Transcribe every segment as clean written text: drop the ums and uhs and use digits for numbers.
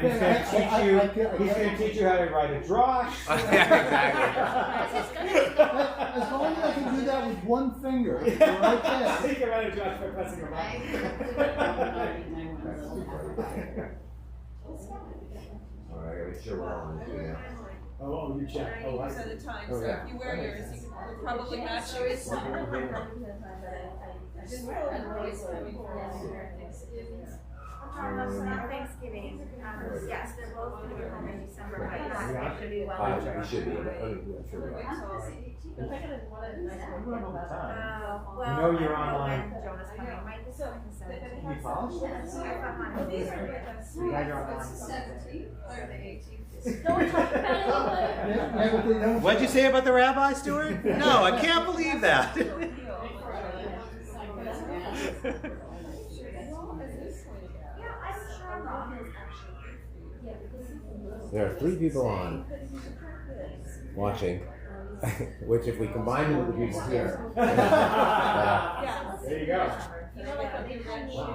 he's going to teach you. He's going to teach you how to ride a drosh. Exactly. As long as I can do that with one finger, right there. You can ride a drosh by pressing a button. All right, I gotta make sure we're on the video. Oh, you check. Oh, I At see. a time, Oh, so yeah. if you wear yours, you will probably match yours. Not Thanksgiving. Yes, they're both going to be home in December, but not actually well. We should be, but I'm sure we are. Well, You know you're I don't online. when Jonah's coming. Might be coming the 17th. Can you pause? Yes, I thought mine was Yeah, you're online. What'd you say about the rabbi, Stuart? No, I can't believe that. Yeah, I'm sure Rob is actually. There are 3 people on watching, which if we combine them with the people here, There you go.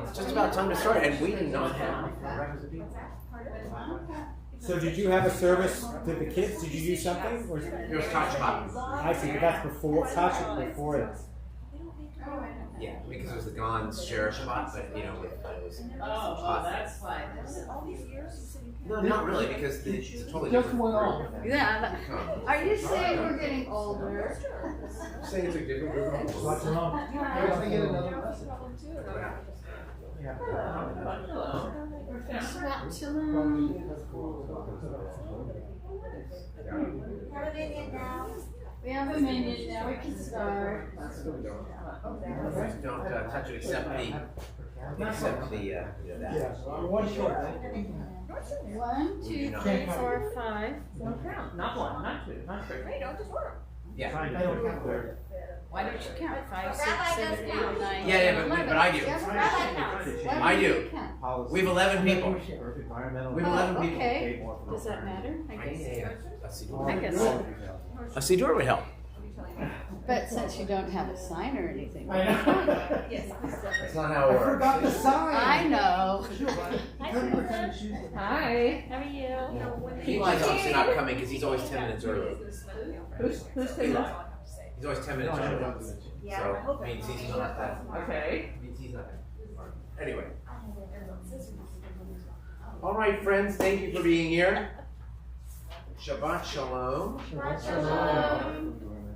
it's just about time to start, and we do not have requisite people. So did you have a service to the kids? Did you do something? Or It was Tosh Cotton. I see, but that's before. Touch it before it. Yeah, because it was the Gons share Shabbat, but you know, it was. Oh, that's fine. No, not really, because it's a totally Just different went off. group. Yeah. Come. Are you saying we're getting older? I'm saying it's a different group. What's wrong? Let me get another message. Shabbat shalom. Have a minute now. We have a minute now. We can start. Don't touch it except the, you know, that. One short. 1, 2, 3, 4, 5. Not 1, not 2, not 3. Hey, don't just work. Yeah. Why don't you count? 5, 6, Rabbi 7, does 8, count. 9, Yeah, 10, but 11. I do. Yes, Rabbi counts. Why I don't do. you count? We have 11 people. We have 11 Oh, people. okay. Does that matter? I guess. I guess. A Siddur would help. But since you don't have a sign or anything. I know. That's not how it I works. forgot the sign. I know. Hi. How are you? Eli's obviously not coming because he's always 10 minutes early. Who's Eli. He's always 10 minutes early. Yeah, I So, hope means he's not that. Okay. Means he's not. Anyway. All right, friends, thank you for being here. Shabbat Shalom.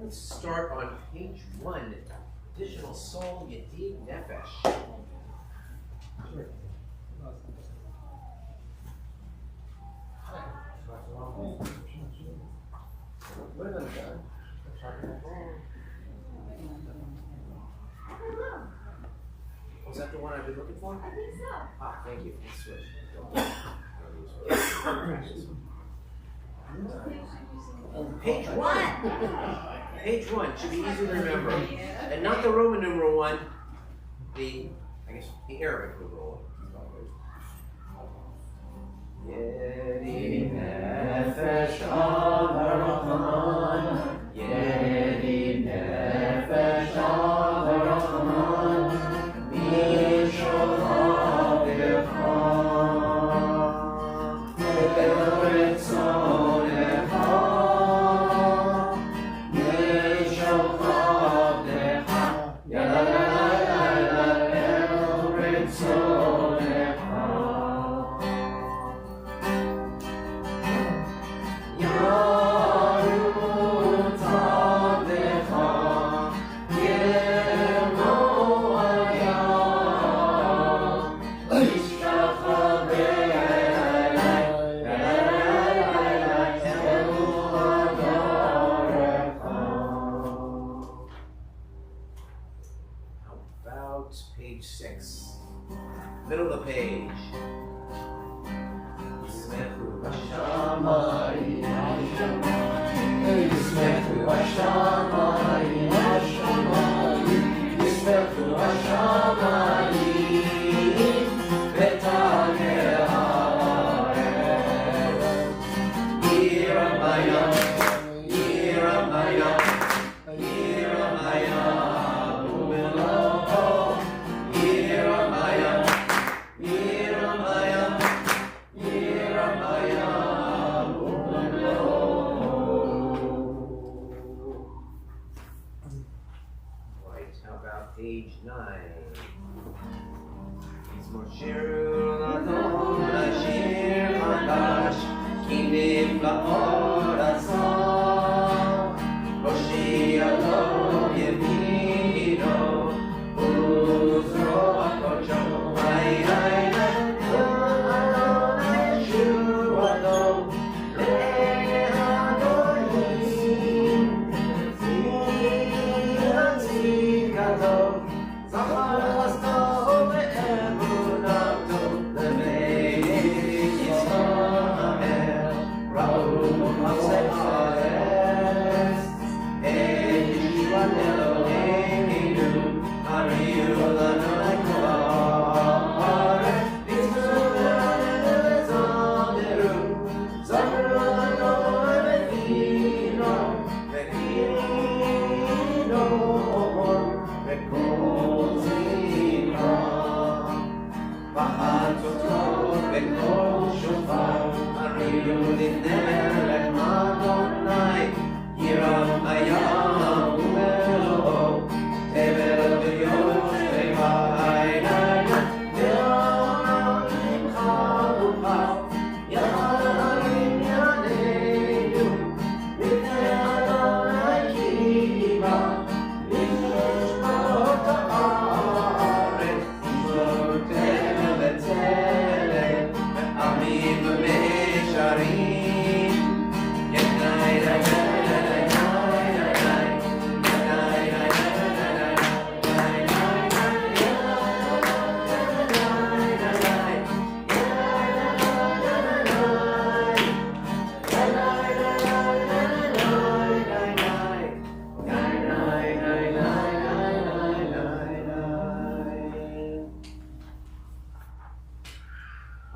Let's start on page 1. Additional soul, Yedid Nefesh. Was that the one I've been looking for? I think so. Ah, thank you. Let's switch. Page 1. Page 1 should be easy to remember. And not the Roman numeral 1, the Arabic numeral 1. Yedi nefesh al Rahman, Yedi nefesh al Rahman, Mishal Hadecha, Eretz Onecha, Mishal Hadecha, Yala Eretz Onecha.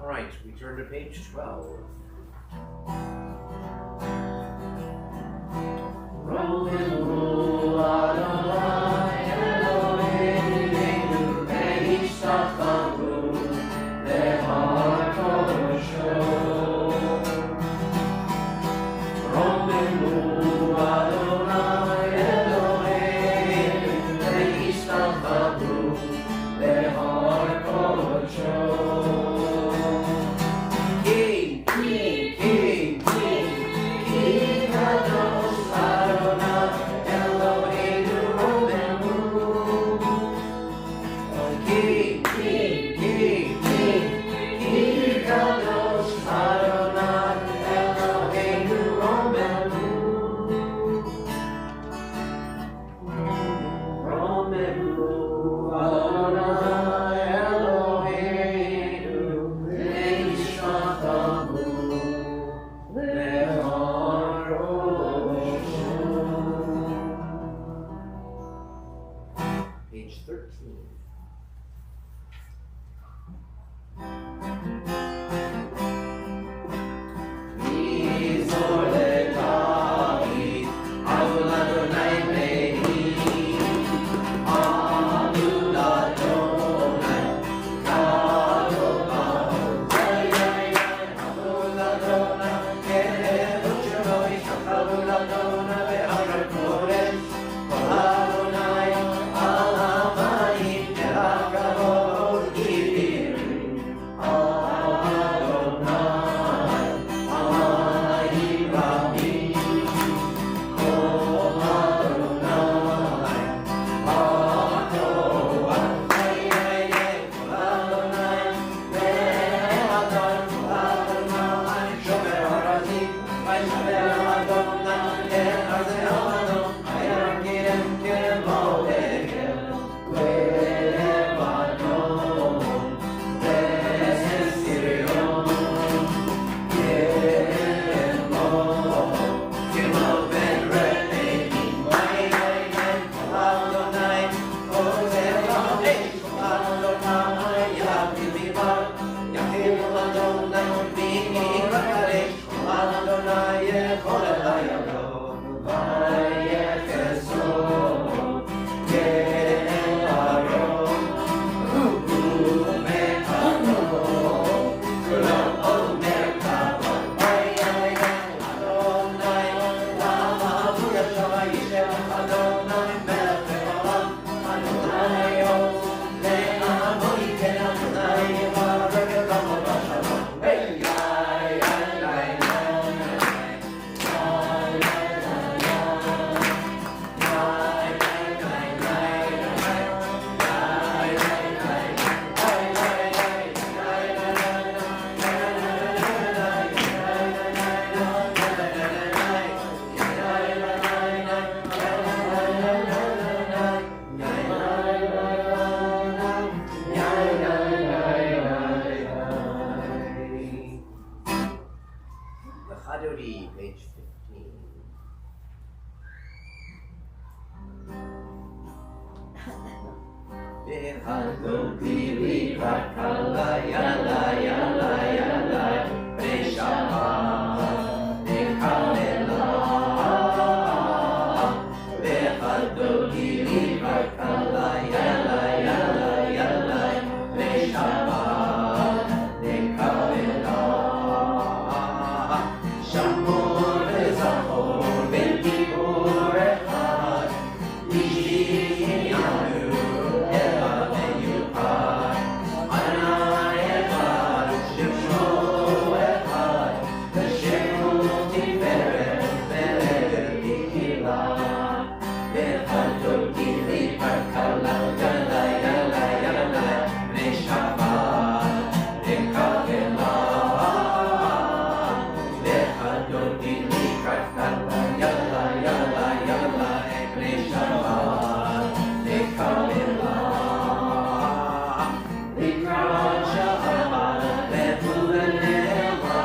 All right, we turn to page 12. King, Dodi, page 15. Lecha Dodi, Lecha Kala, Yala, Yala, Yala, Neshama, Nekalela. Lecha Dodi, Lecha Kala, Yala, Yala, Yala, Neshama, Nekalela. Shamor Zachor Ben Gibor Echad Yishiyanu Ela Meyuchad Adonai Echad Shemo Echad V'Shemo Tiferet Ve'Kila Echad Dodi Lichad Kala Yala Yala Yala Bnei Shabbat Nekalela Dodi Likrat Kala Yala Yala Yala Bnei Shabbat Nekalela Likrat Shabbat Le'Tulanela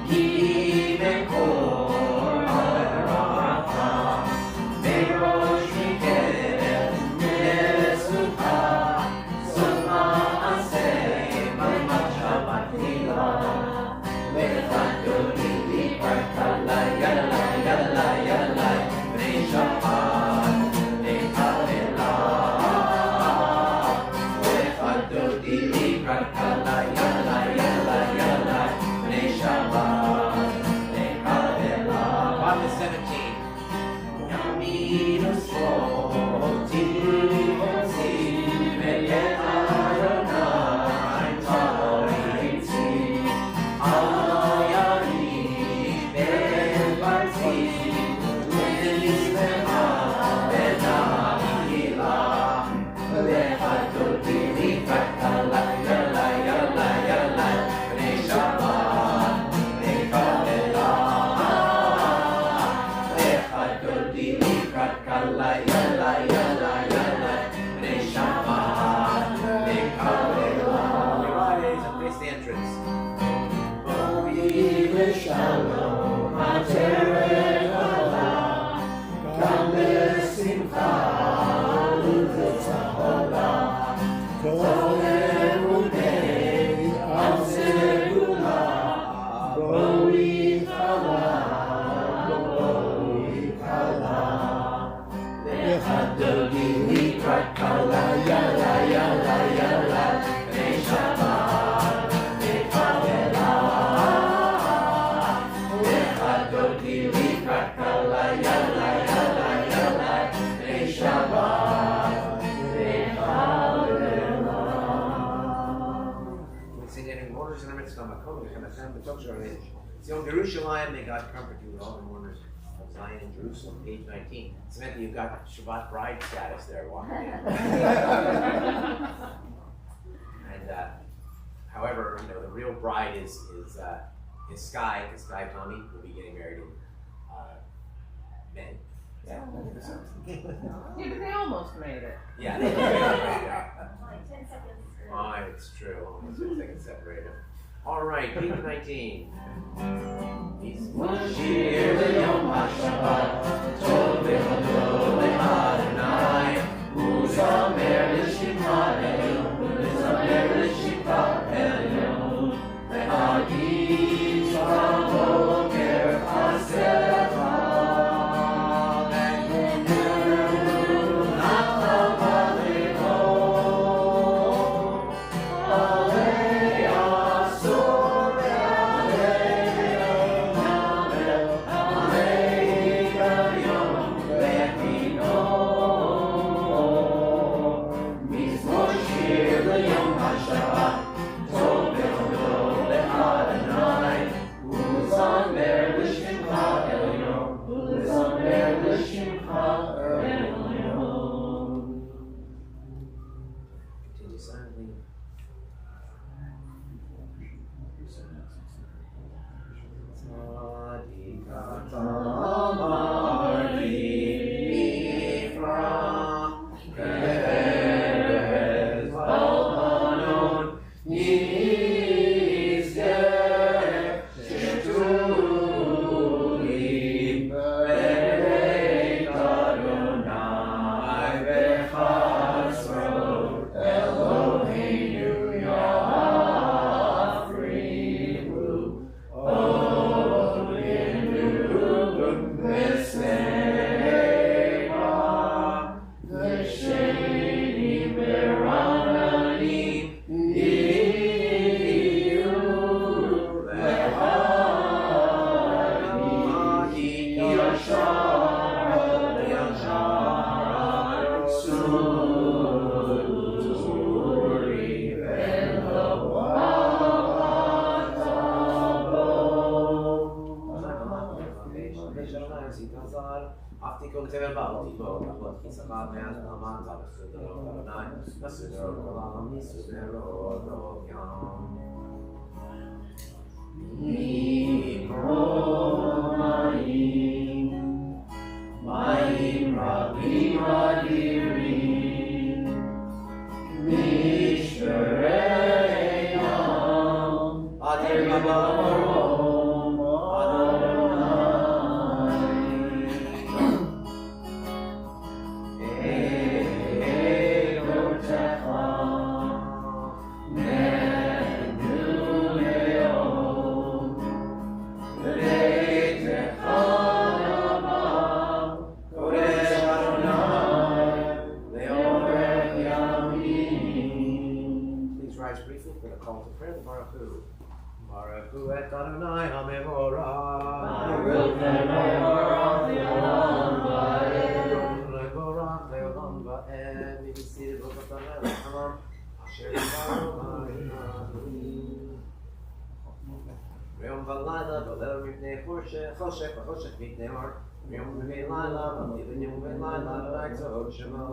Ki Mekor Averacha Merosh Mikeret Mesucha Sot Ma'aseh Mamat Shabbat Nila Lechat Dodi Likrat Kala Yala Yala Yala Bnei Shabbat Nekalela Lechat Dodi Likrat Kala Yala Yala Yala Bnei Shabbat Nekalela. Bottom is 17. Yaminu Soti Otzi Ve'et Adonai Ta'oriti Ayari Be'Barti Le'Nismeha Be'Na'ila Lechat Dodi Likrat Kala Yala Yala Yala Bnei Shabbat Nekalela Lechat Dodi Likrat Kala Yala Yala Yala Bnei Shabbat Nekalela. Rise and face the entrance. Shalom, Ateret Allah, Gam Besimcha, U'Tetzahora, Tov Emunei, Al Segula, Boi Chala, Boi Chala. Lechat Dodi Likrat Kala, Yala, Yala, Yala, Bnei Shabbat, Nekalela. Dodi Likrat Kala Yala Yala Yala Bnei Shabbat Nekalela. We sing any mourners in our midst on Makom, Kamatam, B'Tokshar, Zion Yerushalayim, may God comfort you with all the mourners of Zion and Jerusalem, page 19. Samantha, you've got Shabbat bride status there walking in. And however, you know, the real bride is Sky, because Sky Tommy will be getting married in May. Yeah, Yeah, but they almost made it. yeah, they get married. Like 10 seconds. Oh, it's true. Almost 6 seconds separated. All right, page 19. Mashir Yom HaShabbat, Tov V'Chadol Le'Adonai, U'Zamer L'Shimcha Elyon, U'Zamer L'Shimcha Elyon, Le'Hagid B'Boker Chasecha, Ve'Genu Nachla B'Levo, Alei Asor Ve'alei Yamel, Alei Yom Ve'Pino, Mizmor Shir L'Yom HaShabbat, Tov V'Chadol Le'Adonai. תיקון תבל באותיבות, אבות כיסחה מאז נאמן, זל הסודרות אדוני, הסודרות עולם, מסודרות ים. מים רבים אדירים, משברי ים, אדיר במרום, Baruch Hu et Adonai HaMevorach. Baruch Levorach Leolam Va'ed. May be seated both of them and Hamam. Asher Yom V'Layla V'Leil Mipnei Choshech V'Choshech Mipnei Or. Yom V'Layla V'Leil Yom V'Layla V'Layla Tzod Shemo.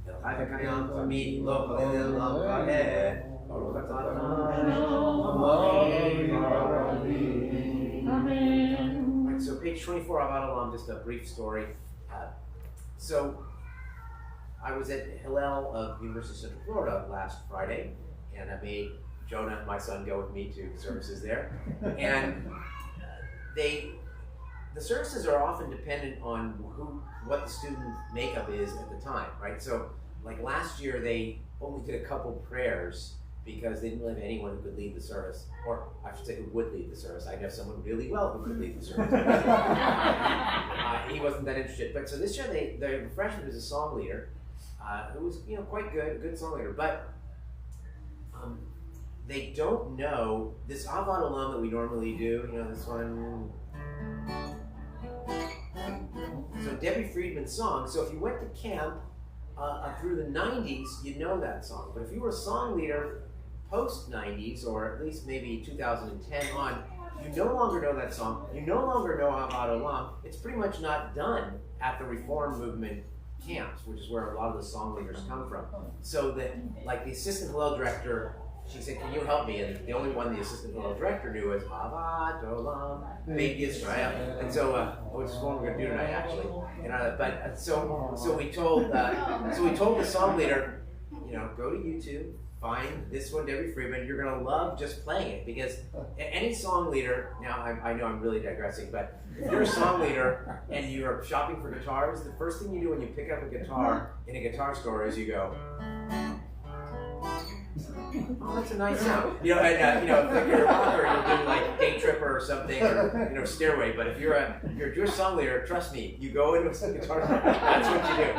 El Chai V'Kayam Tamid Lo V'Leolam Va'ed. Amen. So page 24 of Avodah just a brief story. So I was at Hillel of University of Central Florida last Friday, and I made Jonah, my son, go with me to services there. And the services are often dependent on what the student makeup is at the time, right? So like last year, they only did a couple prayers because they didn't have anyone who could lead the service, or I should say who would lead the service. I'd have someone really well who could lead the service. He wasn't that interested. But so this year, the freshman is a song leader who was quite good, a good song leader. But they don't know this Avad Olam that we normally do. This one. So Debbie Friedman's song. So if you went to camp through the 90s, you know that song. But if you were a song leader post-90s, or at least maybe 2010 on, you no longer know that song. You no longer know Avad Olam. It's pretty much not done at the Reform Movement camps, which is where a lot of the song leaders come from. So that, like the assistant Hillel director, she said, "Can you help me?" And the only one the assistant Hillel director knew was Avad Olam, Beit Yisrael. And so, which is what we're going to do tonight, actually. So we told the song leader, go to YouTube, find this one, Debbie Friedman. You're going to love just playing it, because any song leader. Now I know I'm really digressing, but if you're a song leader and you're shopping for guitars, the first thing you do when you pick up a guitar in a guitar store is you go, "Oh, that's a nice sound." If you're a rocker, you'll do like Day Tripper or something, or Stairway. But if you're a Jewish song leader, trust me, you go into a guitar store. That's what you do.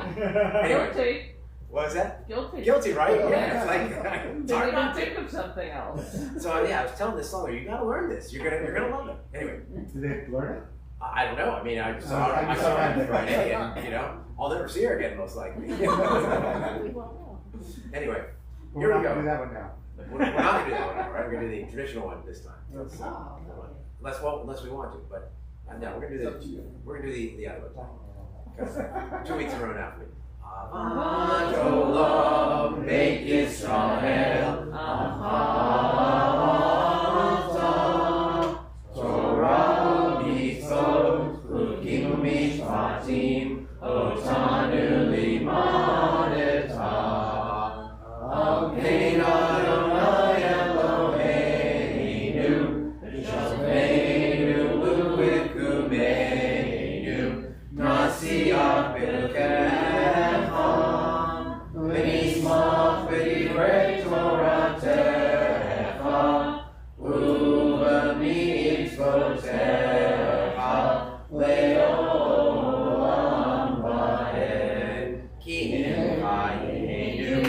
Anyway, Guilty. what was that? Guilty, right? Yeah, it's like Did you not think of something else? So I was telling this song leader, you got to learn this. You're gonna love it. Anyway, Did they learn it? I don't know. I mean, I saw her on Friday, and I'll never see her again, most likely. Anyway. We're not gonna do that one now. We're not going to do that one now, right? We're going to do the traditional one this time. Unless we want to, but no, we're going to do the other one. 'Cause 2 weeks in a row now for me. Avad Olam, Beit Yisrael, Ahavta, Torah Mitzvot, Chukim Mishpatim, Otanu Limadeta. Amen Adonai Eloheinu, Shalmeinu U'Ikumeinu, Nasiach B'Kecha, V'nismach B'divrei Toratecha, U'B'mitzvotecha, Le'olam Va'ed, Ki Chayenu.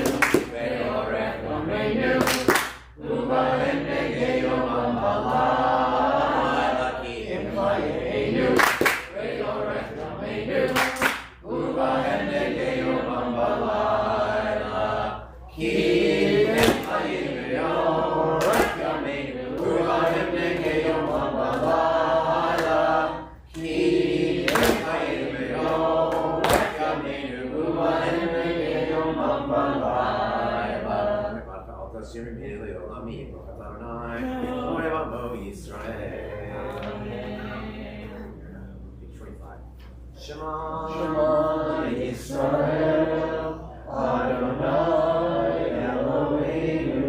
Yisrael. Page 25. Shema Yisrael, Adonai Eloheinu,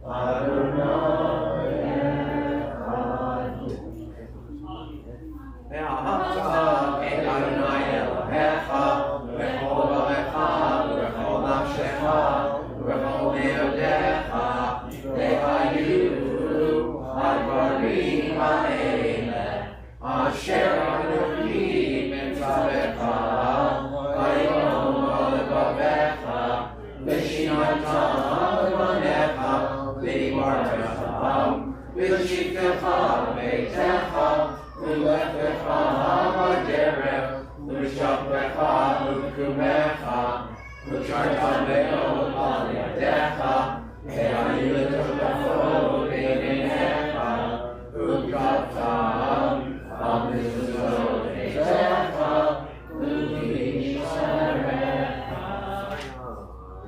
Adonai Echad. Ve'ahavta et Adonai Elohecha b'chol levecha u'b'chol nafshecha u'b'chol me'odecha le'hayu הדברים האלה אשר אנוכי מצווך היום לבביך ושיננתם לבניך ודיברתם ושבתך בביתך ולכתך בדרך ושכבך ובקומך ושרת מאוד על ידיך והיו לטובתו בעיניך וקרבתם על מזוזותיך ובישריך.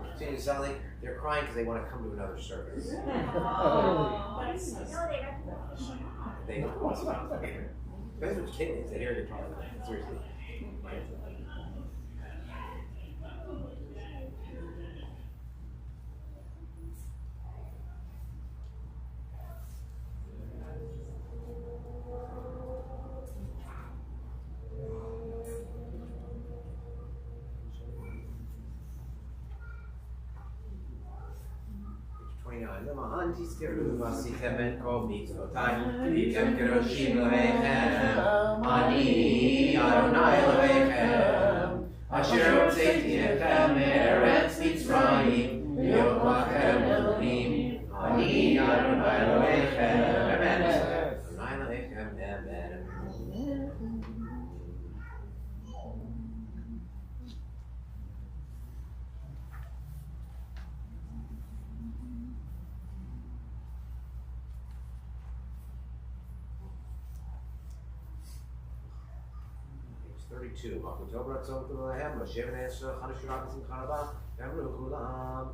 Continue selling. They're crying because they want to come to another service. They don't want to. Depends which kid it is. They hear you talking. Seriously. למען תזכרו ועשיתם את כל מצוותיי והייתם קדושים לבביכם אני אדוני אלוהיכם אשר הוצאתי אתכם מארץ מצרים להיות לכם אלוהים אני אדוני אלוהיכם אמן אדוני אלוהיכם אמן. October Ratzon Kulahem, Moshe V'Nesher, Chadash Rabbis and Chanabah, Emru Kulam.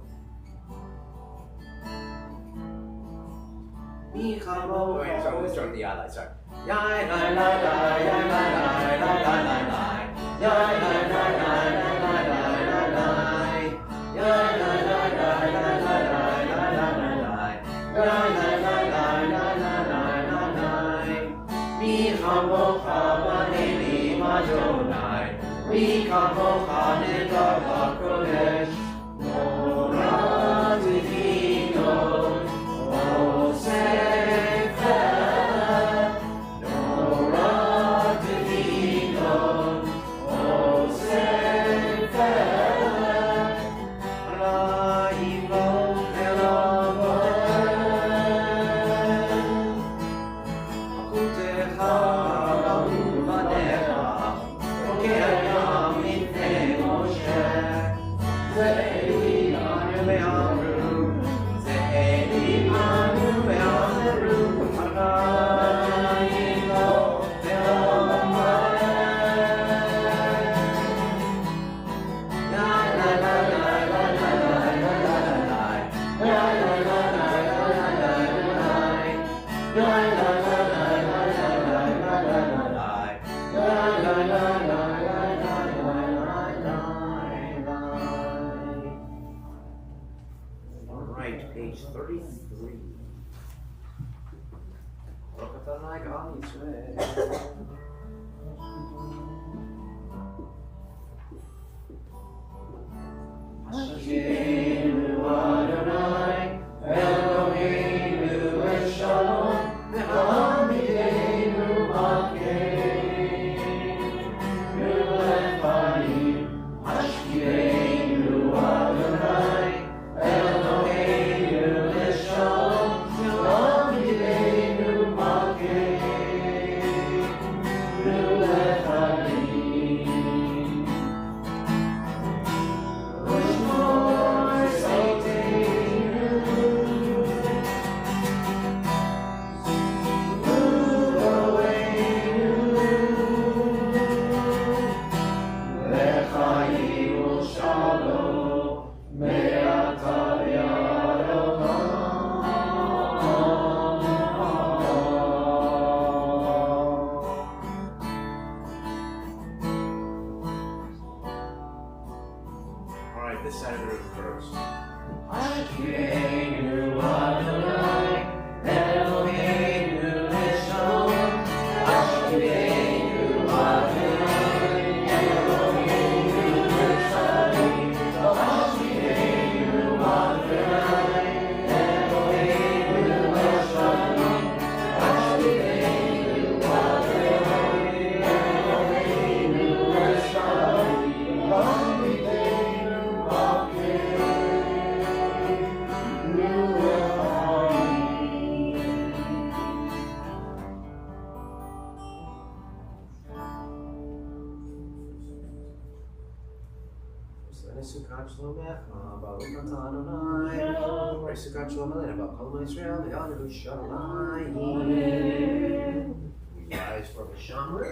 Michamo. Wait, sorry, let's start the Yai, sorry. Yai, Lai, Lai, Lai, Yai, Lai, Lai, Lai, Lai, Lai, Lai. Yai, Lai, Lai, Lai, Lai, Lai, Lai, Lai, Lai. Yai, Lai, Lai, Lai, Lai, Lai, Lai, Lai, Lai, Lai. Yai, Lai, Lai, Lai, Lai, Lai, Lai, Lai, Lai. Michamo Chabaneli Adonai, we come on in the Kodesh, Torah Divino, O Sefer, Torah Divino, O Sefer, Ra'ivo Elavohem, Akutecha Page 33. Baruch atah Adonai Ga'al Yisrael. Hashem Adonai Eloheinu Shalom V'Hamidenu Malkeinu Lechaim Hashkiveinu Adonai Eloheinu Shalom V'Hamidenu Malkeinu Sukkot Shlomecha, Baruch Atah Adonai, Sukkot Shlomecha, Kol Yisrael, V'Yanu Shamayim. We rise for the Shamru.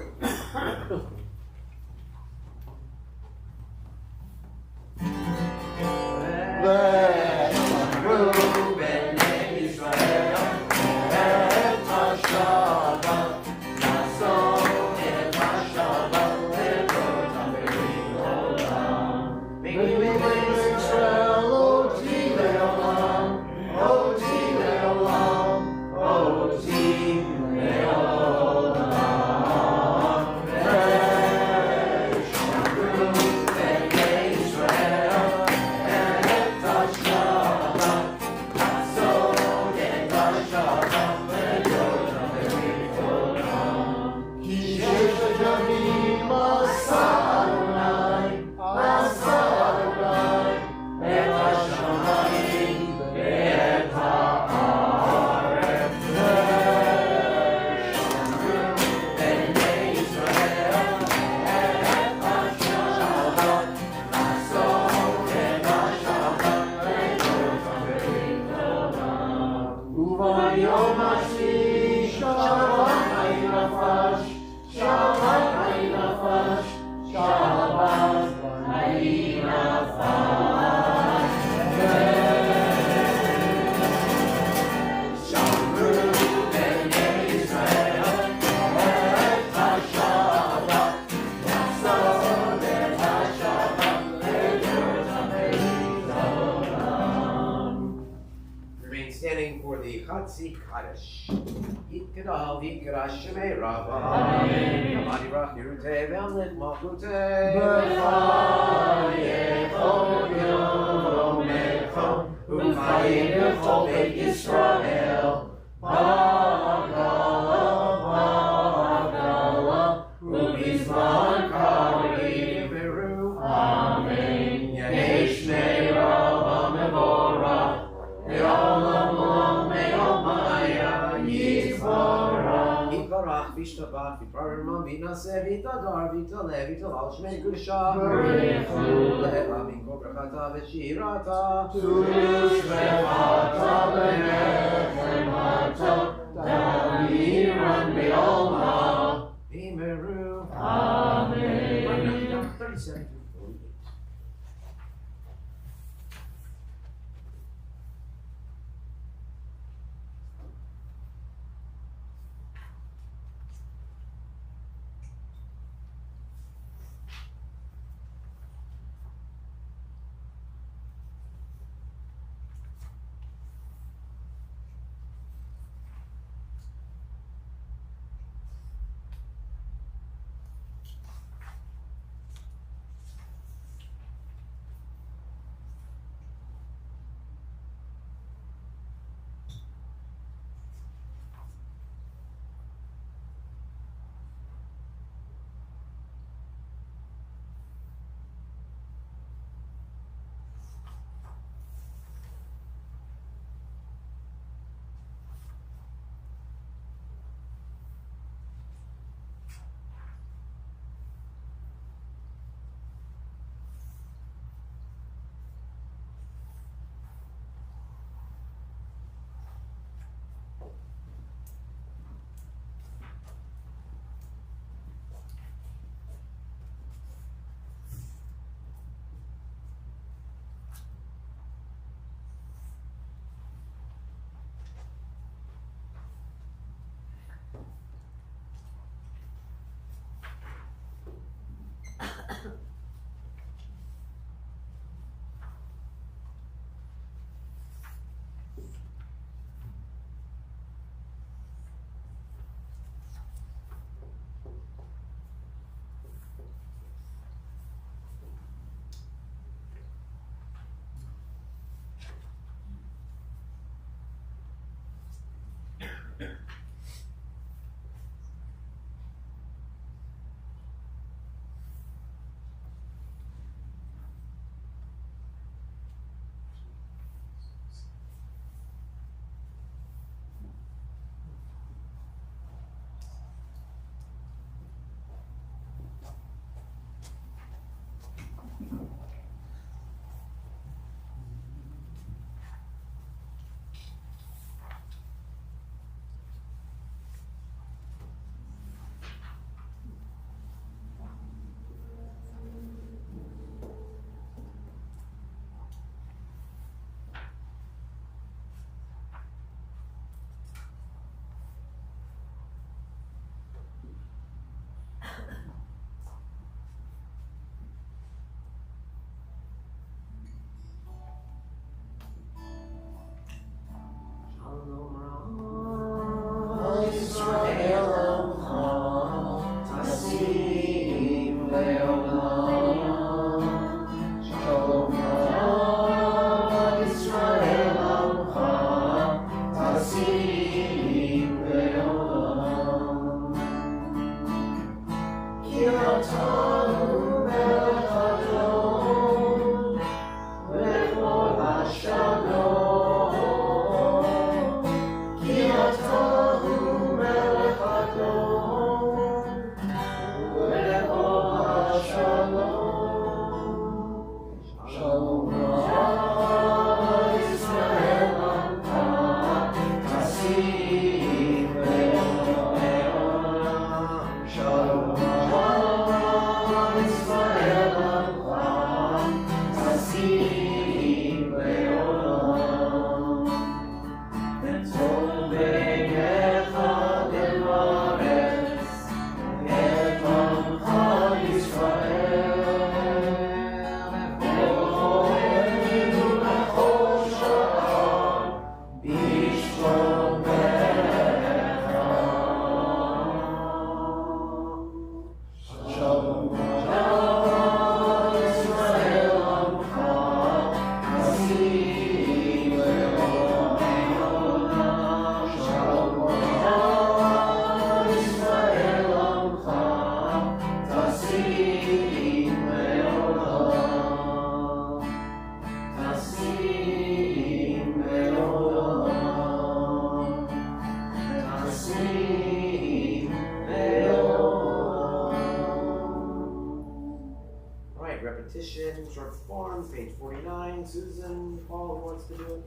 repetition, short form, page 49. Susan, Paul, who wants to do it?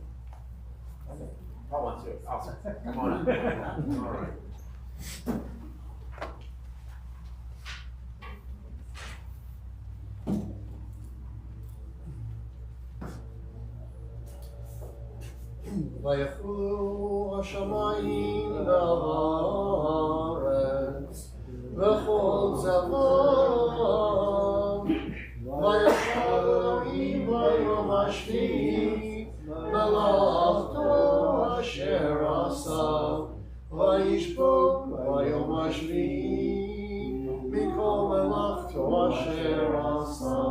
Paul wants to do it. Awesome. Come on up. All right. ויחולו השמיים והארץ וכל צבאם וישב אלוהים ביום השביעי מלאכתו אשר עשה וישבות ביום השביעי מכל מלאכתו אשר עשה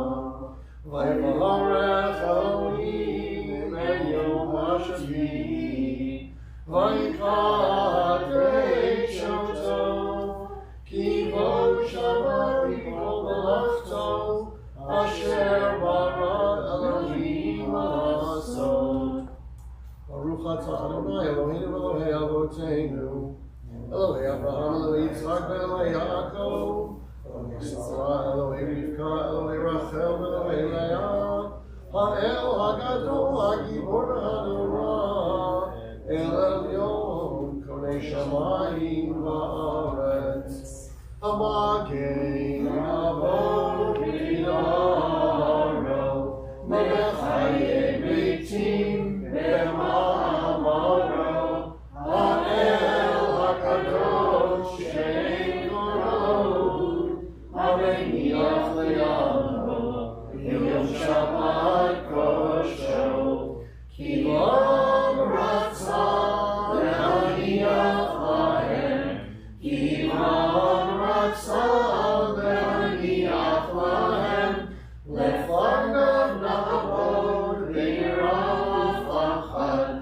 ויברך אלוהים את יום השביעי ויקדש אותו כי בו שמר מכל מלאכתו אשר ברא אלוהים לעשות. ברוך אתה אדוני אלוהינו ואלוהי אבותינו אלוהי אברהם אלוהי יצחק ואלוהי יעקב אלוהי שרה אלוהי רבקה אלוהי רחל ואלוהי לאה האל הגדול הגיבור הנורא אל עליון קונה שמיים וארץ המגן אבות בנערו מחיי מתים במאמרו האל הקדוש שאין קוראות המניח לידו יום שבת קודשו כי לא רצה להניח להם כי לא רצה להניח להם לפניו נעבוד ביראה ופחד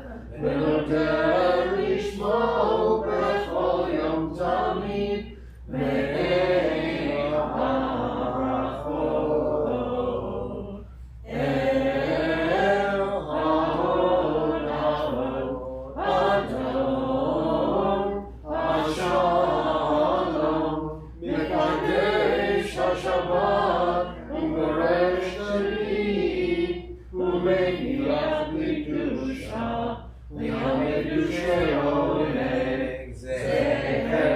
ונודה לשמו בכל יום תמיד ואין הברכות אל ההוד ההוד אדון השלום מקדש השבת ומגרש לי ומניח בקדושה ליום קדושי עונג זכר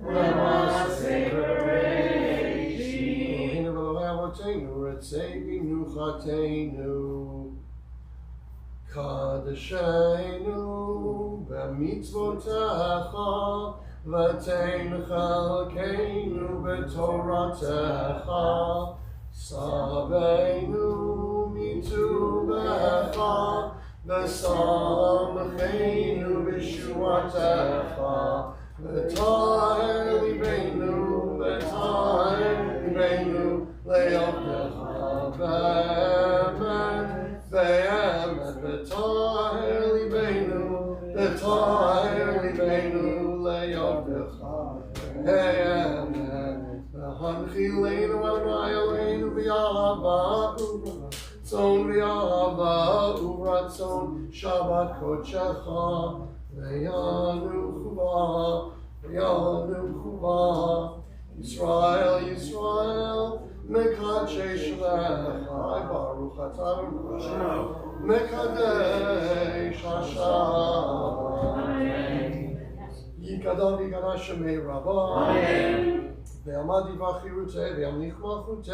למעשה בראשית אלוהינו ואלוהי אבותינו רצי מנוחתנו קדשנו במצוותיך ותן חלקנו בתורתך סבנו מטובך ושמחנו בישועתך וטהר ליבנו לעבדך באמת באמת וטהר ליבנו לעבדך באמת והנחילנו אדוני אלוהינו באהבה ורצון שבת קודשך וינוחו בה ישראל מקדשי שמך ברוך אתה מקדש השם יקדם ויגדל שמי רבה ועמד דברי חירותי וימליך מלכותי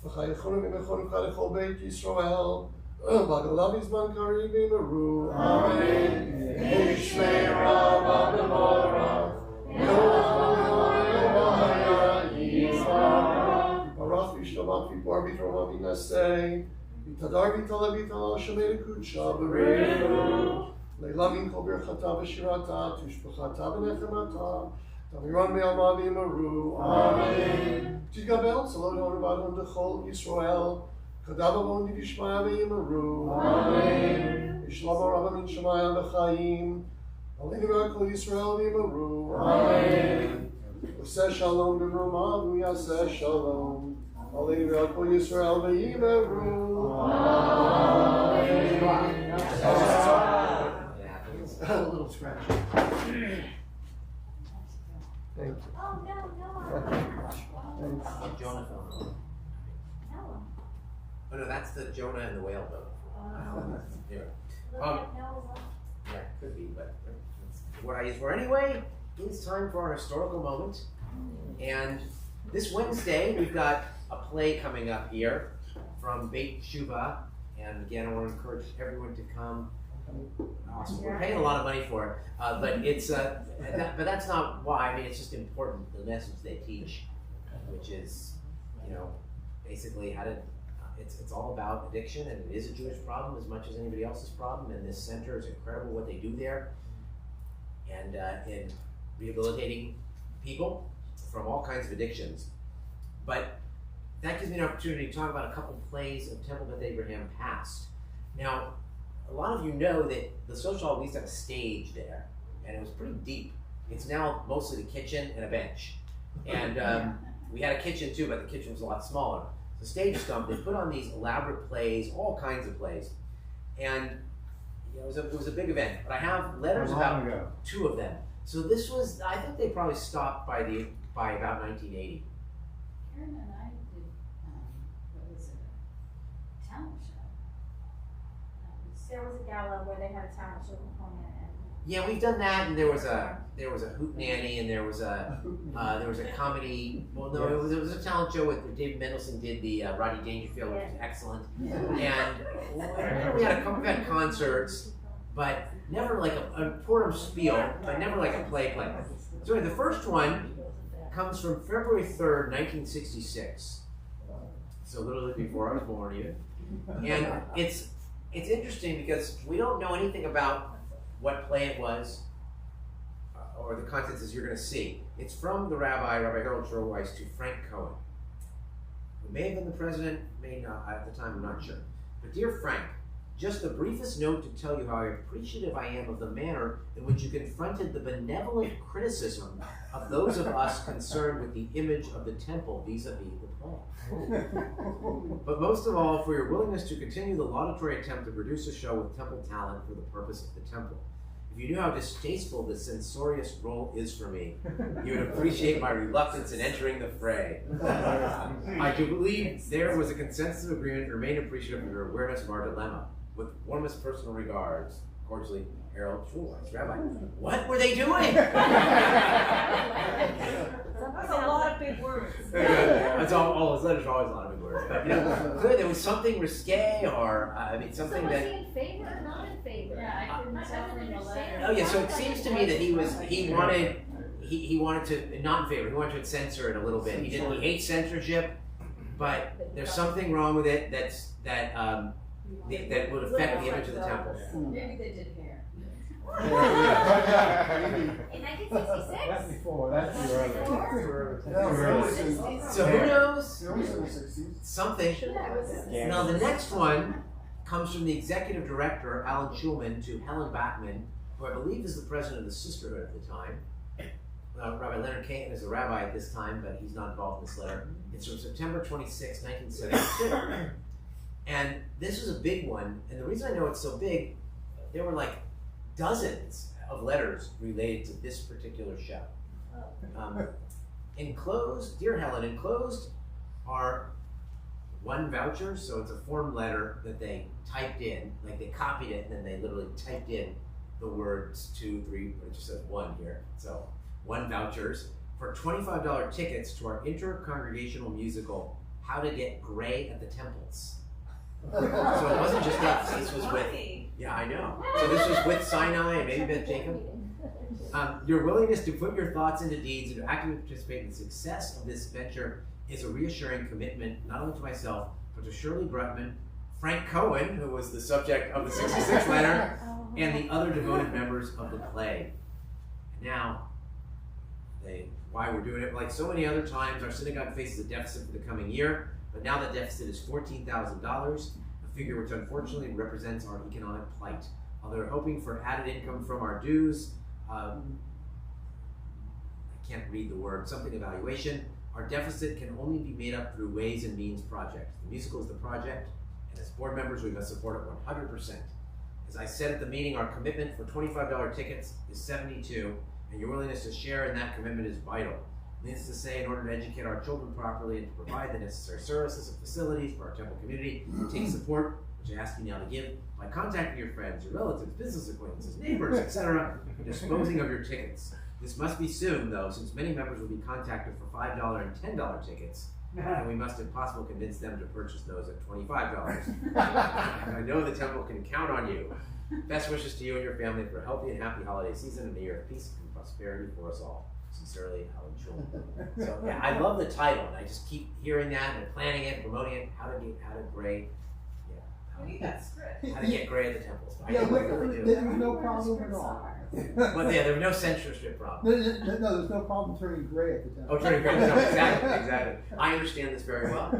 וחייכנו ממכון לכל בית ישראל בגולה בזמן קריב אמרו אמן שמי רבה במורך ברוך וישתבח ויפאר בתרומה וינשא ויתהדר ויתעלה ויתעלה שמי לקודשה בריחו לילה מן כל ברכתה ושירתה תשבחתה ונחמתה תמירון בימה ואמרו אמן תתקבל צלות הון ובדון לכל ישראל כתב אבון דשמיא ואמרו אמן ישלום הרבה מן שמיא וחיים עלינו ועל כל ישראל ואמרו אמן עושה שלום במרומיו ויעשה שלום עלינו ועל כל ישראל ואמרו אמן a little scratch. Thank you. Oh, no, Thanks. Oh, Jonah fell in. no. Oh no, that's the Jonah and the whale boat. Anyway. Yeah, could be, but that's what I use for. Anyway, it's time for our historical moment. And this Wednesday, we've got a play coming up here from Beit Shuvah. And again, I want to encourage everyone to come. Awesome. We're paying a lot of money for it, but it's but that's not why. I mean, it's just important, the message they teach, which is, basically how to. It's all about addiction, and it is a Jewish problem as much as anybody else's problem. And this center is incredible what they do there, and in rehabilitating people from all kinds of addictions. But that gives me an opportunity to talk about a couple plays of Temple Beth Abraham past. Now, a lot of you know that the social hall, we used to have a stage there, and it was pretty deep. It's now mostly the kitchen and a bench. And we had a kitchen too, but the kitchen was a lot smaller. The stage is gone. They put on these elaborate plays, all kinds of plays. And it was a big event. But I have letters about 2 of them. So this was, I think they probably stopped by about 1980. Karen and I did, what was it, a talent show. There was a gala where they had a talent show component. Yeah, we've done that, and there was a hoot nanny, and there was a comedy. Well, no, it was a talent show with David Mendelsohn did the Rodney Dangerfield, which was excellent. And we've had concerts, but never like a Purim spiel, but never like a play. So the first one comes from February 3rd, 1966. So literally before I was born, even. And it's interesting because we don't know anything about what play it was, or the contents as you're going to see. It's from the Rabbi Harold Schulweiss to Frank Cohen, who may have been the president, may not, at the time I'm not sure. But dear Frank, just the briefest note to tell you how appreciative I am of the manner in which you confronted the benevolent criticism of those of us concerned with the image of the temple vis-a-vis the play. But most of all, for your willingness to continue the laudatory attempt to produce a show with temple talent for the purpose of the temple. If you knew how distasteful this censorious role is for me, you would appreciate my reluctance in entering the fray. I do believe there was a consensus of agreement to remain appreciative of your awareness of our dilemma. With warmest personal regards, cordially, Harold Schulweiss. Rabbi, what were they doing? That's a lot of big words. That's all his letters are always a lot of big words. But clearly there was something risque, or something So was that. he in favor or not in favor? Yeah, I couldn't tell from the letter. Oh yeah, so it seems to me that he wanted to not in favor. He wanted to censor it a little bit. He hates censorship, but there's something wrong with it that would affect the image of the temple. Maybe they did hair. In 1966? before, that's too early. So who knows? It was in the 60s. Something. Now the next one comes from the executive director, Alan Schulman, to Helen Bachman, who I believe is the president of the Sisterhood at the time. Rabbi Leonard Kahan is a rabbi at this time, but he's not involved in this letter. It's from September 26, 1972. And this is a big one, and the reason I know it's so big, there were like dozens of letters related to this particular show. Enclosed, dear Helen, enclosed are 1 voucher, so it's a form letter that they typed in, like they copied it, and then they literally typed in the words 2, 3, it just says 1 here, so 1 vouchers for $25 tickets to our inter-congregational musical, How to Get Gray at the Temples. So it wasn't just us, this was with, yeah, I know. So this was with Sinai and maybe Beth Jacob. Your willingness to put your thoughts into deeds and to actively participate in the success of this venture is a reassuring commitment, not only to myself, but to Shirley Grutman, Frank Cohen, who was the subject of the 66 letter, and the other devoted members of the play. And now, why we're doing it, like so many other times, our synagogue faces a deficit for the coming year. But now the deficit is $14,000, a figure which unfortunately represents our economic plight. Although we're hoping for added income from our dues, I can't read the word, something evaluation, our deficit can only be made up through Ways and Means project. The musical is the project, and as board members, we must support it 100%. As I said at the meeting, our commitment for $25 tickets is $72, and your willingness to share in that commitment is vital. Needless to say, in order to educate our children properly and to provide the necessary services and facilities for our temple community, take support, which I ask you now to give, by contacting your friends, your relatives, business acquaintances, neighbors, etc., and disposing of your tickets. This must be soon, though, since many members will be contacted for $5 and $10 tickets, and we must, if possible, convince them to purchase those at $25. I know the temple can count on you. Best wishes to you and your family for a healthy and happy holiday season and a year of peace and prosperity for us all. Sincerely, Alan Chul. So yeah, I love the title, and I just keep hearing that and planning it, promoting it. How to gray. We need that script. How to get gray at the temples. I Yeah, really do. there was no problem at all. But yeah, there was no censorship problem. No, there's no problem turning gray at the temple. Oh, turning gray. No, exactly. I understand this very well.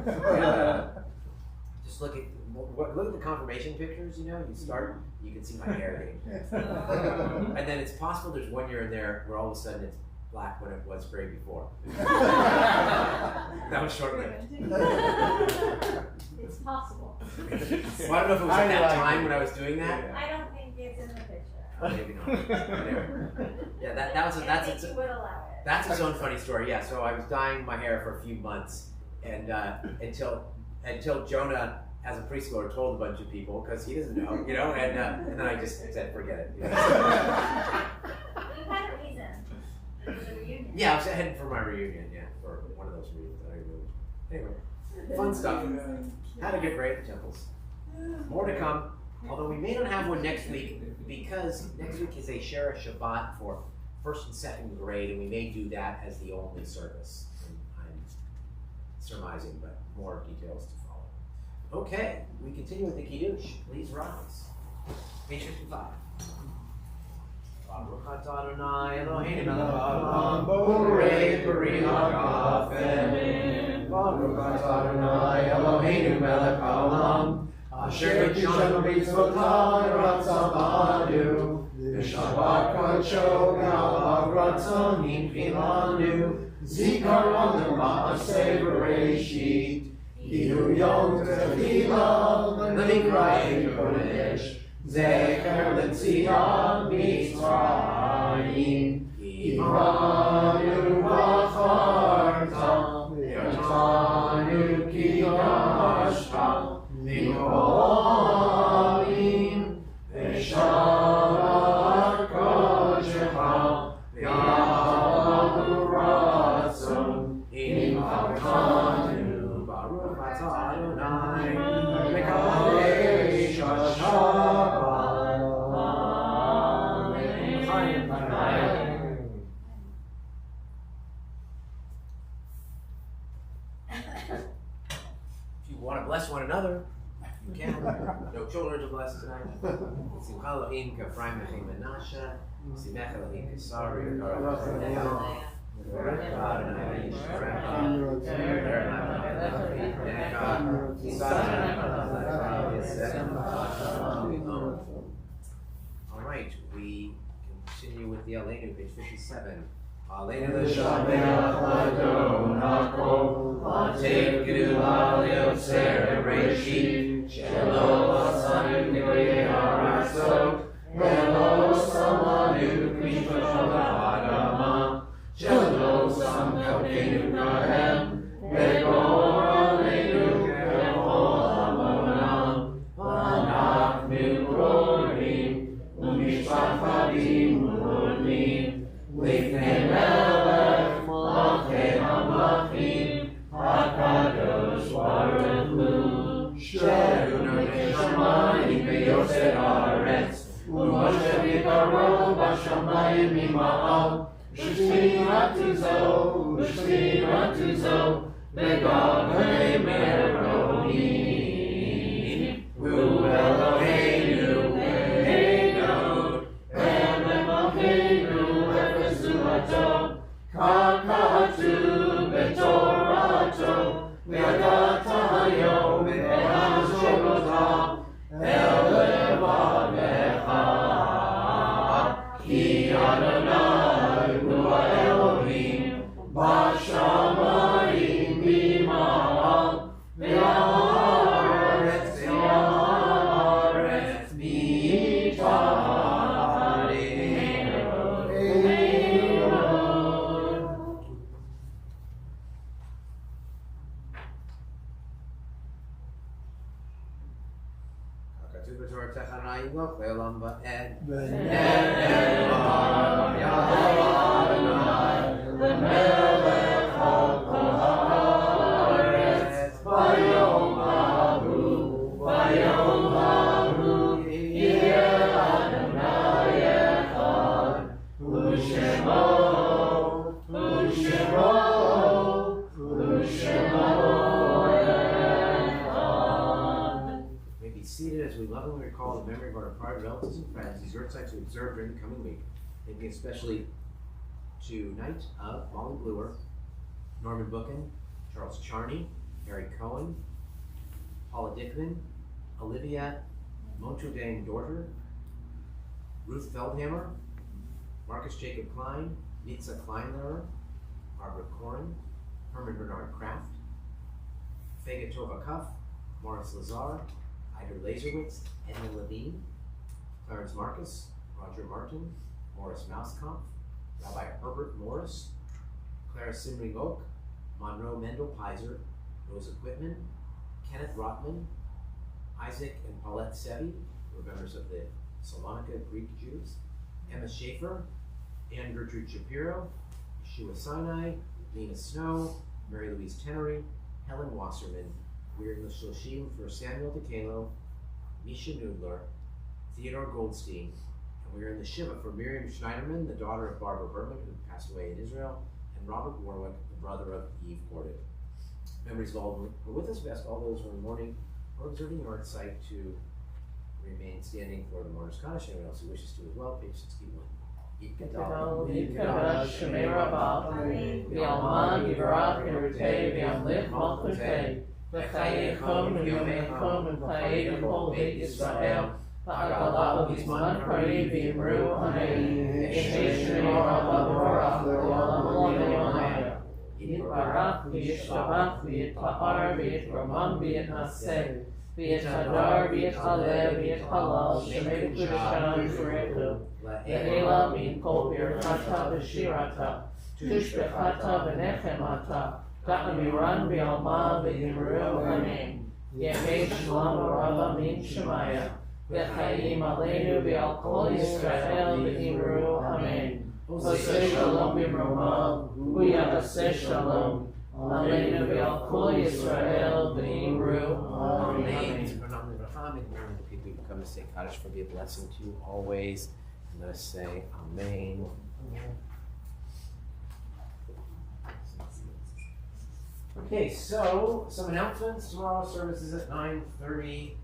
Just look at the confirmation pictures. You start, you can see my hair getting and then it's possible there's 1 year in there where all of a sudden it's black when it was gray before. That was short-lived. It's possible. Well, I don't know if it was at that time when I was doing that. I don't think it's in the picture. Oh, maybe not. Whatever. Yeah, that's You would allow it. That's its own funny story. Yeah, so I was dyeing my hair for a few months, and until Jonah, as a preschooler, told a bunch of people because he doesn't know, and then I just said, forget it. You had a reason. It was a reunion. Yeah, I was heading for my reunion. Yeah, for one of those reunions that I removed. Anyway, fun stuff. How to get great at the temples. More to come. Although we may not have one next week because next week is a Shara Shabbat for first and second grade, and we may do that as the only service. I'm surmising, but more details to follow. Okay, we continue with the Kiddush. Please rise. Page 55. Baruch atah Adonai Eloheinu melech haolam, borei peri hagafen. Baruch atah Adonai Eloheinu melech haolam, asher kishanu mitzvotav ratzah ba'anu, v'shabat kodsho ve'alav ratzon nifilanu, zikaron l'ma'aseh b'reishit, hiu yom tefila l'mikrayim kodesh, Zeker l'tzion Mitzrayim, Imanu b'charta, Yotanu ki yashta, V'kolim, V'shavat kodshecha, V'yavu ratzon, Imavkanu, Baruch atah Adonai, Mekadesh Hashem. If you want to bless one another, you can. No children to bless tonight. Simcha Elohim k'Ephraim v'chein Menashe, Simech Elohim k'Sari All right, we continue with the Aleinu, page 57. Aleinu l'shameach l'adon hakol, l'tev gedula l'yotzer bereshit, shelo asanu k'nei haratzot, velo samanu k'mishpachot ha'adama, shelo sam kalkeinu kahem, v'gor aleinu k'chol hamonam, v'anachnu rorim, u'mishpachatim u'odnim, Lifnei melech, malchei hamlachim, hakadosh baruch hu, shehu notei shamayim v'yosei haaretz, u'moshe v'yikaro b'shamayim ima'al, u'shmirati zo, v'gavei meronim, u'Eloheinu e'enod, e'lemokeinu Kakatu betorato, ve'adata hayom ve'ashogota, elevavecha, ki Adonai hu Elohim, b'shamayim b'ma'al, ve'aretz b'itahadin. Adonai Yimloch Le'olam Va'ed. Seated as we lovingly recall the memory of our departed relatives and friends, these yahrzeit to observe during the coming week, thinking especially tonight of Molly Bluer, Norman Bookin, Charles Charney, Harry Cohen, Paula Dickman, Olivia Montrodane Dorter, Ruth Feldhammer, Marcus Jacob Klein, Nitza Kleinlehrer, Barbara Koren, Herman Bernard Kraft, Fega Tova Cuff, Morris Lazar, Ida Laserwitz, Edna Levine, Clarence Marcus, Roger Martin, Morris Mauskampf, Rabbi Herbert Morris, Clara Simri Vogt, Monroe Mendel Pizer, Rosa Quitman, Kenneth Rotman, Isaac and Paulette Sevi, who are members of the Salonika Greek Jews, Emma Schaefer, Anne Gertrude Shapiro, Yeshua Sinai, Lena Snow, Mary Louise Tenery, Helen Wasserman. We're in the Shoshim for Samuel DeCalo, Misha Noodler, Theodore Goldstein, and we're in the Shiva for Miriam Schneiderman, the daughter of Barbara Berman, who passed away in Israel, and Robert Warwick, the brother of Eve Gordon. Memories of all who were with us. We ask all those who are in mourning or observing yahrzeit to remain standing for the mourner's Kaddish. Anyone else who wishes to as well, page 61. Yitgadal, Yitkadosh, Shemei Rabbah, V'Alman, Yivarach, Yerutei, V'Yamlich, Malchutei, V'Chayekom, V'Yomekom, and Chaye, V'Kol Beit Yisrael, V'Agalah, V'Zman Kari, V'Yimru, Amen, Yeshei Shemei Rabbah, V'Orach, V'Olam Olam, Yitbarach, V'Yishtabach, V'Yitpa'ar, V'Yitramam, V'Yitnaseh, V'Yitadar, V'Yitchaleh, V'Yitchalal, Shemei Kudushan, V'Rechu, Le'ela min kol birchata v'shirata, tushbechata v'nechemata, ta'amiran v'alma v'yimru amen. Yemei shalom rava min shemaya, v'chayim aleinu v'al kol Yisrael v'yimru amen. Oseh shalom b'mroma, v'yavaseh shalom, aleinu v'al kol Yisrael v'yimru amen. People who come to say Kaddish for be a blessing to you always. Let us say Amen. Okay, so some announcements. Tomorrow's service is at 9:30.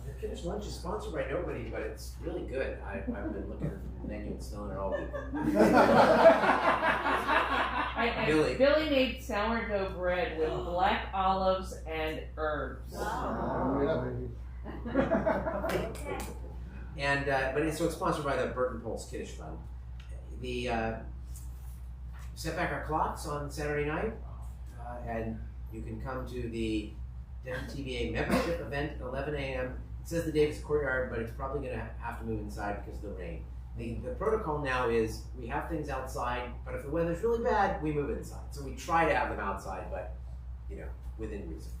The Kiddush lunch is sponsored by nobody, but it's really good. I've been looking at the menu and smelling it all week. Billy made sourdough bread with black olives and herbs. And so it's sponsored by the Burton Pulse Kiddush Fund. The set back our clocks on Saturday night, and you can come to the WTVA membership event at 11 a.m. It says the Davis Courtyard, but it's probably going to have to move inside because of the rain. The protocol now is we have things outside, but if the weather's really bad, we move inside. So we try to have them outside, but within reason.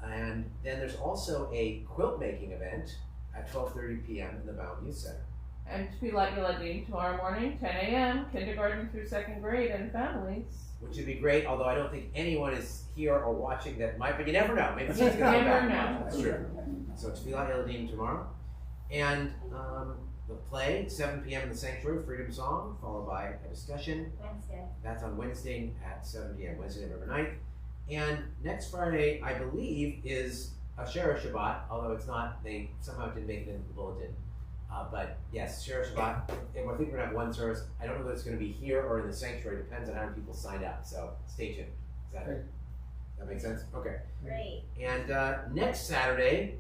And then there's also a quilt making event at 12:30 p.m. in the Bound Youth Center. And Tfilat Yeladim tomorrow morning, 10 a.m., kindergarten through second grade and families. Which would be great, although I don't think anyone is here or watching that might, but you never know. Maybe someone's going to come back. Never know. That's true. So it's Tfilat Yeladim tomorrow. And the play, 7 p.m. in the Sanctuary, Freedom Song, followed by a discussion. Wednesday. That's on Wednesday at 7 p.m., Wednesday, November 9th. And next Friday, I believe, is Asherah Shabbat, although it's not, they somehow didn't make it into the bulletin. But yes, Asherah Shabbat, and I think we're going to have one service. I don't know whether it's going to be here or in the sanctuary, depends on how many people signed up, so stay tuned. That make sense? Okay. Great. And next Saturday,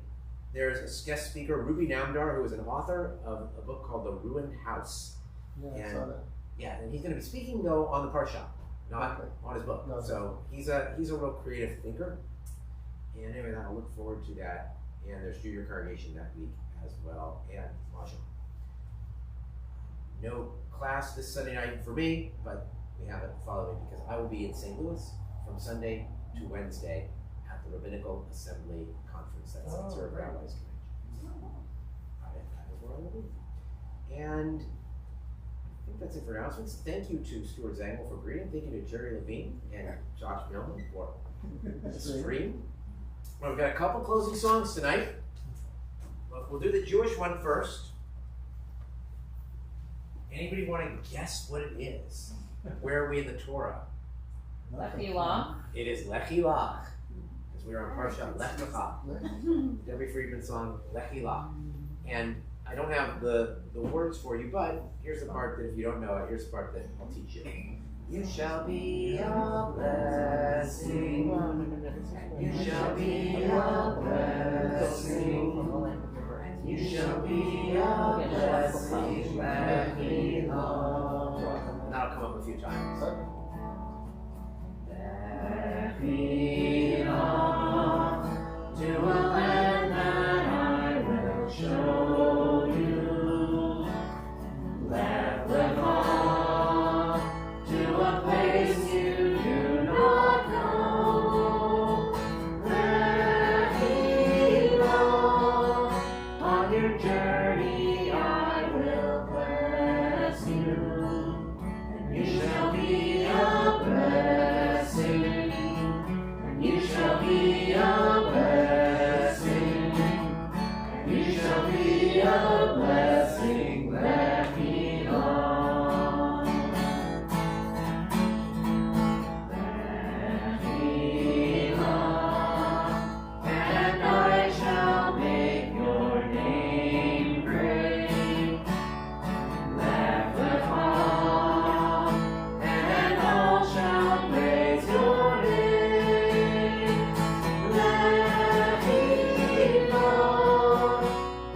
there's a guest speaker, Ruby Namdar, who is an author of a book called The Ruined House. Yeah, I saw that. Yeah, and he's going to be speaking, though, on the Parsha, not on his book. No. So he's a real creative thinker. And anyway, I'll look forward to that. And there's junior congregation that week as well. And Masha. No class this Sunday night for me, but we have it following because I will be in St. Louis from Sunday to Wednesday at the Rabbinical Assembly Conference. That's the Rabbis Convention. And I think that's it for announcements. Thank you to Stuart Zangle for greeting. Thank you to Jerry Levine and Josh Millman for the stream. Well, we've got a couple closing songs tonight. We'll do the Jewish one first. Anybody want to guess what it is? Where are we in the Torah? Lechi Lach. It is Lechi Lach, because we are on Parshat Lech Lecha. Debbie Friedman song Lechi Lach. And I don't have the words for you, but here's the part that if you don't know it, here's the part that I'll teach you. You shall be a blessing. You shall be a blessing. You shall be a blessing. Lechi Lach. That'll come up a few times. Lechi Lach, to a land that I will show you. Lech Lecha, to a place you do not know. Lechi Lach, on your journey I will bless you. And you shall be a blessing. And you shall be a blessing. And you shall be a blessing. Lechi Lach. Lechi Lach. And I shall make your name great. Lech Lecha, and all shall praise your name. Lechi Lach,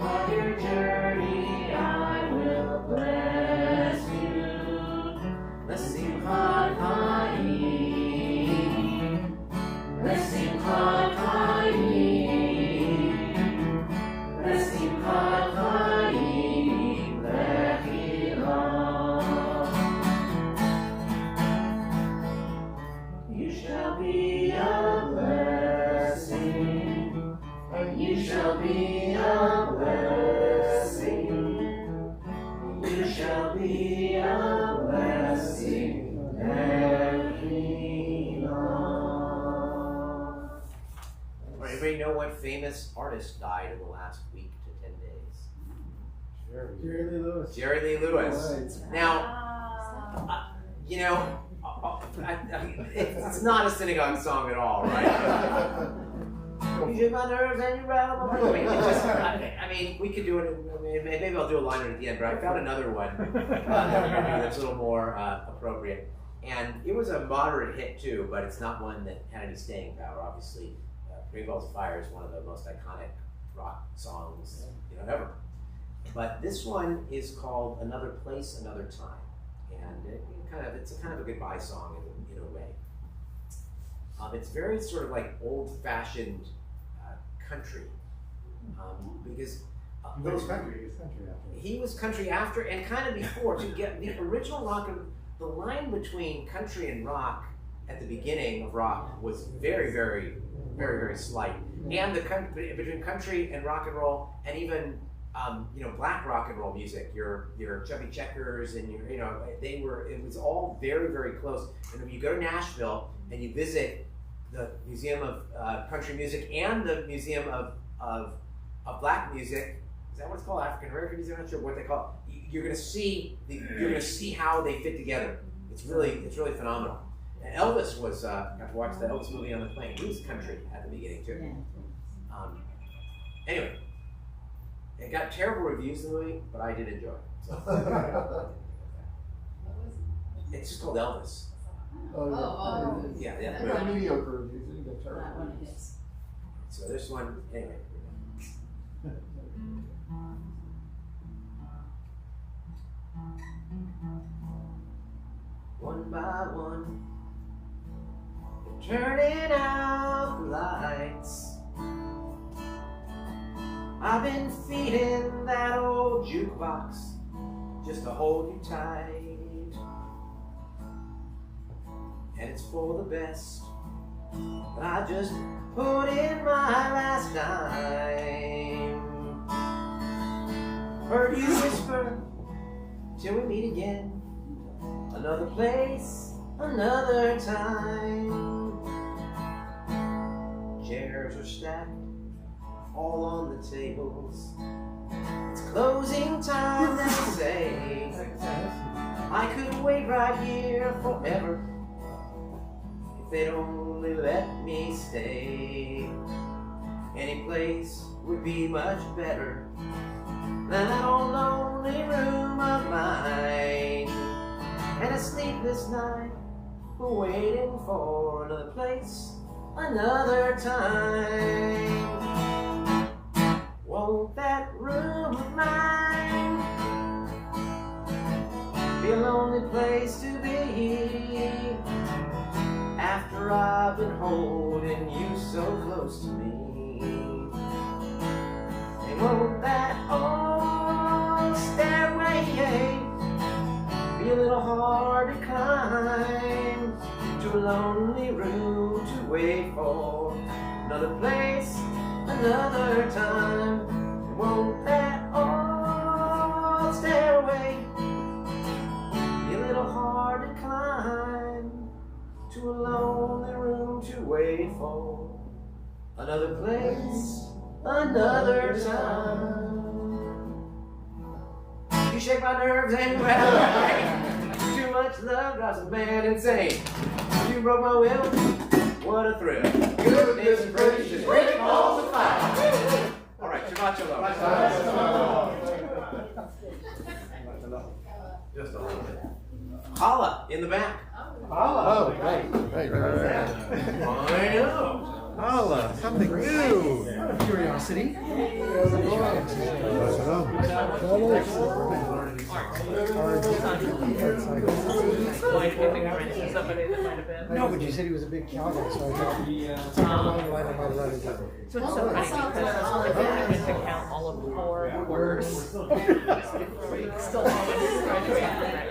on your journey I will bless you. L'simchat Chaim, L'simchat Chaim, L'simchat Chaim, Lechi Lach. You shall be a blessing, and you shall be a blessing. You shall be a blessing, Lechi Lach. Anybody know what famous artist died in the last week to 10 days? Jerry Lee Lewis. Jerry Lee Lewis. Right. Now, you know, it's not a synagogue song at all, right? You hit my nerves and you rattle my brain. I mean, we could do it. Maybe I'll do a liner at the end, but I found another one that's a little more appropriate. And it was a moderate hit too, but it's not one that had any staying power. Obviously, Ringwell's Fire is one of the most iconic rock songs ever. But this one is called Another Place, Another Time, and it's kind of a goodbye song in a way. It's very sort of like old-fashioned country, because he was country after and kind of before. To get the original rock, the line between country and rock at the beginning of rock was very, very, very, very slight, and the between country and rock and roll, and even black rock and roll music, your Chubby Checkers and it was all very, very close. And when you go to Nashville and you visit the Museum of Country Music and the Museum of Black Music, is that what it's called? African American Museum? I'm not sure what they call it. You're gonna see how they fit together. It's really phenomenal. And Elvis was got to watch the Elvis movie on the plane. He was country at the beginning too. Anyway, it got terrible reviews in the movie, but I did enjoy it. So. It's just called Elvis. Yeah. I got mediocre reviews. You got That terrible one reviews. is. So this one, anyway. One by one, they're turning out the lights. I've been feeding that old jukebox just to hold you tight. And it's for the best that I just put in my last dime. heard you whisper till we meet again. Another place, another time. Chairs are stacked all on the tables. It's closing time, they say. I could wait right here forever if they'd only let me stay. Any place would be much better than that old lonely room of mine. And a sleepless night, waiting for another place, another time. Won't that room of mine be a lonely place to be after I've been holding you so close to me? And won't that old stairway be a little hard to climb to a lonely room to wait for another place, another time? And won't that old stairway be a little hard to climb to a lonely room to wait for another place, another time? You shake my nerves and well, too much love drives a man insane. You broke my will, what a thrill. Goodness gracious, great balls of fire. All right, Shabbat Shalom. Just a little bit. Holla in the back. Oh, right. I know. Holla, something new. Curiosity. No, but you said he was a big cowboy, so I thought I might write it down. So it's so funny because I went to count all of the 4 words. Still always graduated.